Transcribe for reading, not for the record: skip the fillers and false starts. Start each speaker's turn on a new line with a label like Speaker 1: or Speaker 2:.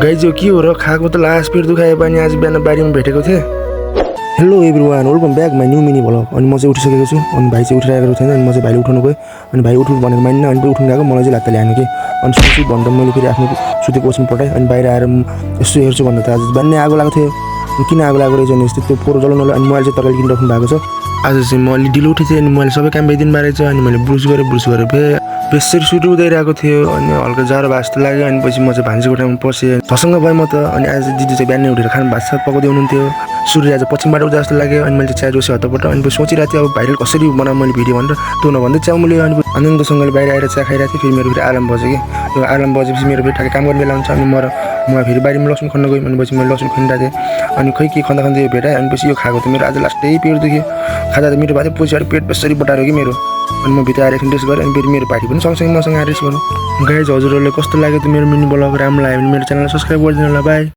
Speaker 1: Guys यो के हो र खाएको त लास्ट पेट दुखायो पानी आज बिहान बारीमा भेटेको थिएँ। Hello everyone, welcome back my new mini vlog. अनि म चाहिँ उठिसकेको छु अनि भाइ चाहिँ उठिरहेको थिएन अनि म चाहिँ भाइले उठाउनु गएँ अनि भाइ उठ्नु भनेर मान्न अनि उठ्नु गएको मलाई चाहिँ लात्ता ल्याएन कि अनि सुत्छु भनेर मैले फेरि आफ्नो सुतेको ओछ्यान पठाएँ अनि बाहिर आएर यसो हेर्छु भन्दा त आज बिहानै आगो लागेको थियो। किन आगो लागेको रहेछ भने त्यो पोरो जलाउनु अनि मैले चाहिँ तरकारी किन राख्नु भएको छ। आज चाहिँ म अलि ढिलो उठेको थिएँ अनि मैले सबै काम भइदिनु भएको रहेछ अनि मैले ब्रुस गरेँ बेसरी सुरु उदाइरहेको थियो अनि हल्का जाडो भए जस्तो लाग्यो अनि पछि म चाहिँ भान्जी कोठामा पसेँ झसँग भएँ म त। अनि आज दिदी चाहिँ बिहानै उठेर खाना भात सात पकाउँदै हुनुहुन्थ्यो। सूर्य आज पश्चिमबाट उठ्दा जस्तो लाग्यो अनि मैले चिया जोसी हतपट अनि सोचिरहेको थिएँ अब भाइरल कसरी बनाऊँ मैले भिडियो भनेर त्यो नभन्दै च्याउ मैले अनि आनन्दसँगले बाहिर आएर चिया खाइरहेको थिएँ। फेरि मेरो फेरि आराम बज्यो कि त्यो आराम बजेपछि मेरो फेरि ठ्याक्कै काम गर्ने बेला हुन्छ अनि म फेरि बारीमा लसुन खन्न गएँ अनि पछि मैले लसुन खनिरहेको थिएँ अनि खै के खन्दा यो भेटाएँ अनि पछि यो खाएको त मेरो आज लास्टै पेट दुख्यो। खाँदा त मेरो भाइ पछि पेट बेसरी बटायो कि मेरो अनि म भित्र आएर एकछिन रेस्ट गरेँ अनि फेरि मेरो पार्टी पनि सँगसँगै मसँग आएर रेस्ट गरौँ। गाइज हजुरहरूले कस्तो लाग्यो त मेरो मिनी ब्लग राम्रो लाग्यो भने मेरो च्यानललाई सब्सक्राइब गरिदिनु होला। बाई।